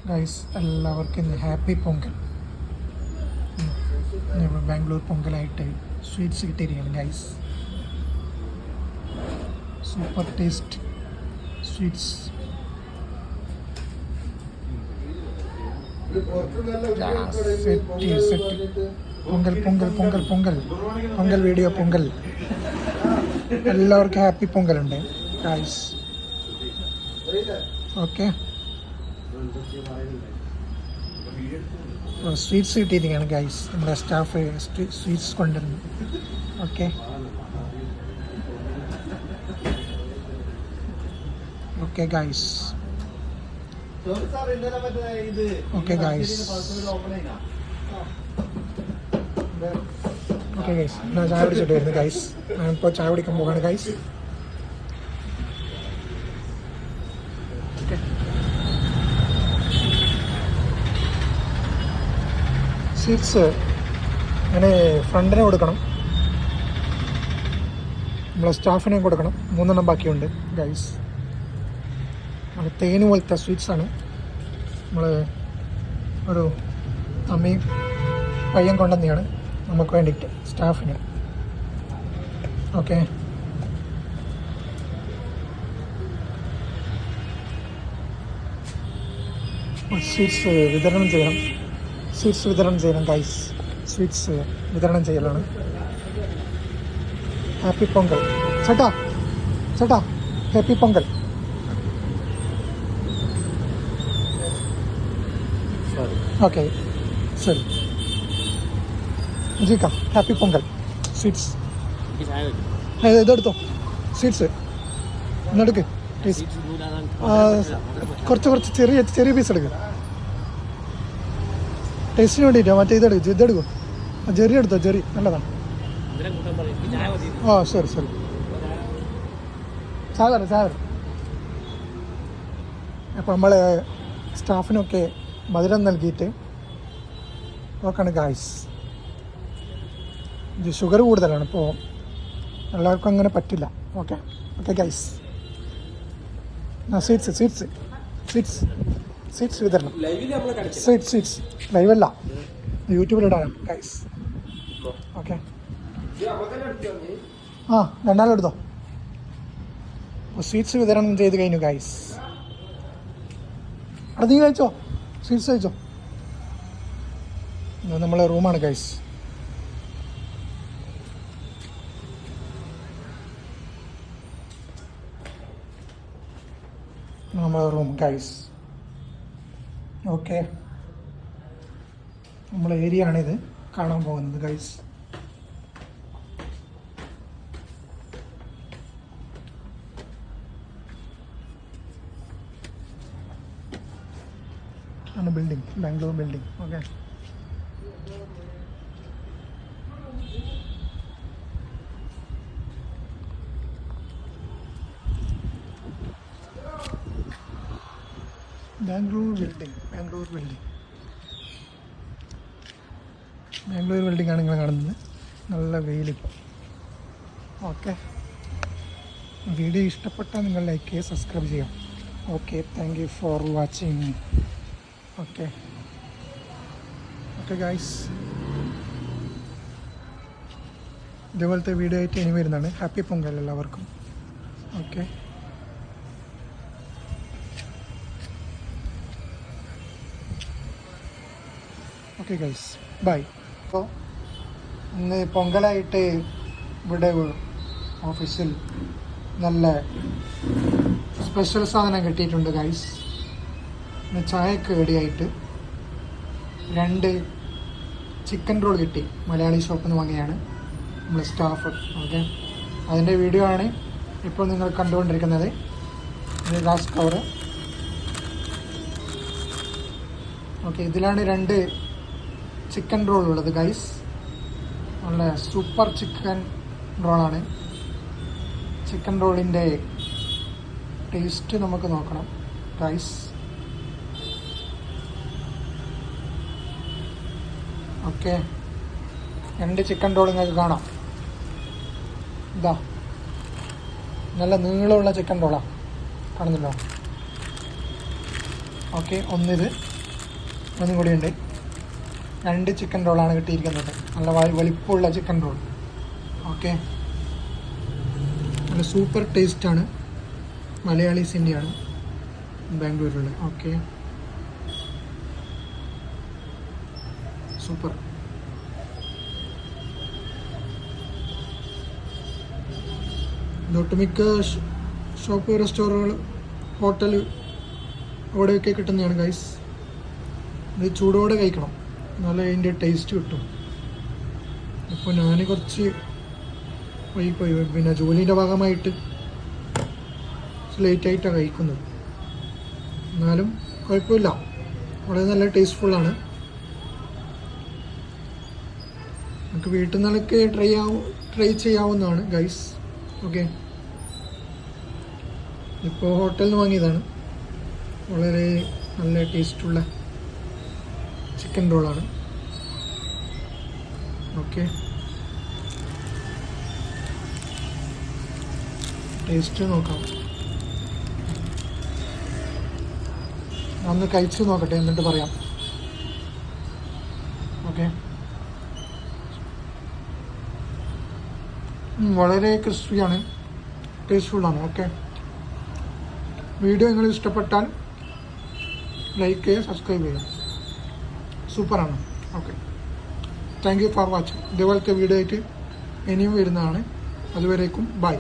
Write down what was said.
Guys എല്ലാവർക്കും ഇന്ന് happy Pongal. Bangalore പൊങ്കലായിട്ട് സ്വീറ്റ്സ് കിട്ടിയിരിക്കുകയാണ് guys. Super taste sweets. Set Pongal Pongal Pongal Pongal Pongal video Pongal. എല്ലാവർക്കും ഹാപ്പി പൊങ്കലുണ്ട് ഗൈസ്. ഓക്കെ, സ്വീറ്റ്സ് കിട്ടിയിരിക്കുകയാണ് ഗൈസ്. നമ്മുടെ സ്റ്റാഫ് സ്വീറ്റ്സ് കൊണ്ടുവരുന്നു. Okay okay guys. Okay guys. Okay guys, ഞാൻ ചായ കുടിച്ചിട്ട് വരുന്നു ഗൈസ്. ഞാനിപ്പോൾ ചായ കുടിക്കാൻ പോവാണ് ഗൈസ്. സ്വീറ്റ്സ് അങ്ങനെ ഫ്രണ്ടിനെ കൊടുക്കണം, നമ്മളെ സ്റ്റാഫിനെയും കൊടുക്കണം. 3 ബാക്കിയുണ്ട് ഗൈസ്. നമ്മൾ തേന് പോലത്തെ സ്വീറ്റ്സാണ്. നമ്മൾ ഒരു അമ്മി പയ്യൻ കൊണ്ടുവന്നെയാണ് നമുക്ക് വേണ്ടിയിട്ട് സ്റ്റാഫിന്. ഓക്കെ, സ്വീറ്റ്സ് വിതരണം ചെയ്യണം. സ്വീറ്റ്സ് വിതരണം ചെയ്യണം ഗൈസ്. സ്വീറ്റ്സ് വിതരണം ചെയ്യലാണ്. ഹാപ്പി പൊങ്കൽ ചേട്ടാ, ചേട്ടാ ഹാപ്പി പൊങ്കൽ. ഓക്കെ ശരി ജിക്ക, ഹാപ്പി പൊങ്കൽ. സ്വീറ്റ്സ് ഇതെടുത്തോ, സ്വീറ്റ്സ് ഇന്നെടുക്ക്. കുറച്ച് ചെറിയ ചെറിയ പീസ് എടുക്കുക, ടേസ്റ്റിന് വേണ്ടിയിട്ടോ. മറ്റേ ഇതെടുക്കും, ജെറി എടുത്തോ, ജെറി നല്ലതാണ്. ആ ശരി ശരി. ചായ ചായ. അപ്പോൾ നമ്മൾ സ്റ്റാഫിനൊക്കെ മധുരം നൽകിയിട്ട് നോക്കാണ് ഗായ്സ്. ഇത് ഷുഗർ കൂടുതലാണ്, ഇപ്പോൾ എല്ലാവർക്കും അങ്ങനെ പറ്റില്ല. Okay okay guys. Sweets sweets sweets sweets വിതരണം. സ്വീറ്റ്സ് ലൈവല്ല, യൂട്യൂബിലിടാനാണ് ഗൈസ്. ഓക്കെ ആ രണ്ടാലും എടുത്തോ. സ്വീറ്റ്സ് വിതരണം ചെയ്ത് കഴിഞ്ഞു ഗൈസ്. അവിടെ നീ കഴിച്ചോ, സ്വീറ്റ്സ് കഴിച്ചോ. നമ്മളെ റൂമാണ് ഗൈസ്. നമ്മളെ റൂം ഗൈസ്. ഓക്കെ, നമ്മളെ ഏരിയ ആണിത് കാണാൻ പോകുന്നത് ഗൈസ്. ആണ് building, Bangalore building. Okay, Bangalore building. Bangalore building ആണ് നിങ്ങൾ കാണുന്നത്. നല്ല വെയിലിപ്പോൾ. ഓക്കെ, വീഡിയോ ഇഷ്ടപ്പെട്ടാൽ നിങ്ങൾ ലൈക്ക് ചെയ്യുക, സബ്സ്ക്രൈബ് ചെയ്യാം. Okay, thank you for watching. Okay okay guys, ഇതേപോലത്തെ വീഡിയോ ആയിട്ട് ഇനി വരുന്നതാണ്. ഹാപ്പി പൊങ്കൽ എല്ലാവർക്കും. Okay okay guys, bye. അപ്പോൾ ഇന്ന് പൊങ്കലായിട്ട് ഇവിടെ ഓഫീസിൽ നല്ല സ്പെഷ്യൽ സാധനം കിട്ടിയിട്ടുണ്ട് ഗൈസ്. ചായക്ക് റെഡിയായിട്ട് 2 ചിക്കൻ റോൾ കിട്ടി. മലയാളി ഷോപ്പിൽ നിന്ന് വാങ്ങിയാണ് നമ്മൾ സ്റ്റാഫ്. ഓക്കെ, അതിൻ്റെ വീഡിയോ ആണ് ഇപ്പോൾ നിങ്ങൾ കണ്ടുകൊണ്ടിരിക്കുന്നത്. ഇത് ഗ്ലാസ് കവർ. ഓക്കെ, ഇതിലാണ് 2 ചിക്കൻ റോൾ ഉള്ളത് ഗൈസ്. നല്ല സൂപ്പർ ചിക്കൻ റോളാണ്. ചിക്കൻ റോളിൻ്റെ ടേസ്റ്റ് നമുക്ക് നോക്കണം ഗൈസ്. ഓക്കെ, 2 ചിക്കൻ റോൾ നിങ്ങൾക്ക് കാണാം. ഇതാ നല്ല നീളമുള്ള ചിക്കൻ റോളാണ്, കാണുന്നുണ്ടോ? ഓക്കെ, ഒന്നിത് ഒന്നും കൂടിയുണ്ട്. 2 ചിക്കൻ റോളാണ് കിട്ടിയിരിക്കുന്നത്. നല്ല വലിപ്പമുള്ള ചിക്കൻ റോൾ. ഓക്കെ, നല്ല സൂപ്പർ ടേസ്റ്റാണ്. മലയാളീസിൻ്റെയാണ് ബാംഗ്ലൂരിലുള്ള. Okay, super. ഒട്ടുമിക്ക ഷോപ്പ്, റെസ്റ്റോറൻറ്റുകൾ, ഹോട്ടൽ അവിടെയൊക്കെ കിട്ടുന്നതാണ് ഗൈസ്. ഇത് ചൂടോടെ കഴിക്കണം, നല്ല അതിൻ്റെ ടേസ്റ്റ് കിട്ടും. ഇപ്പോൾ ഞാൻ കുറച്ച് വൈകിപ്പോയി, പിന്നെ ജോലിൻ്റെ ഭാഗമായിട്ട് ലേറ്റായിട്ടാണ് കഴിക്കുന്നത്. എന്നാലും കുഴപ്പമില്ല, വളരെ നല്ല ടേസ്റ്റ്ഫുള്ളാണ്. നമുക്ക് വീട്ടിൽ നിന്നൊക്കെ ട്രൈ ചെയ്യാവുന്നതാണ് ഗൈസ്. ഓക്കെ, ഇപ്പോൾ ഹോട്ടലിൽ നിന്ന് വാങ്ങിയതാണ്. വളരെ നല്ല ടേസ്റ്റുള്ള ചിക്കൻ റോളാണ്. ഓക്കെ, ടേസ്റ്റ് നോക്കാം. ഒന്ന് കഴിച്ച് നോക്കട്ടെ, എന്നിട്ട് പറയാം. ഓക്കെ, വളരെ ക്രിസ്പിയാണ്, ടേസ്റ്റ്ഫുള്ളാണ്. ഓക്കെ, വീഡിയോ നിങ്ങൾ ഇഷ്ടപ്പെട്ടാൽ ലൈക്ക് ചെയ്യുക, സബ്സ്ക്രൈബ് ചെയ്യുക. സൂപ്പറാണ്. Okay, thank you for watching. ഇതേപോലത്തെ വീഡിയോ ആയിട്ട് ഇനിയും വരുന്നതാണ്. അതുവരേക്കും ബൈ.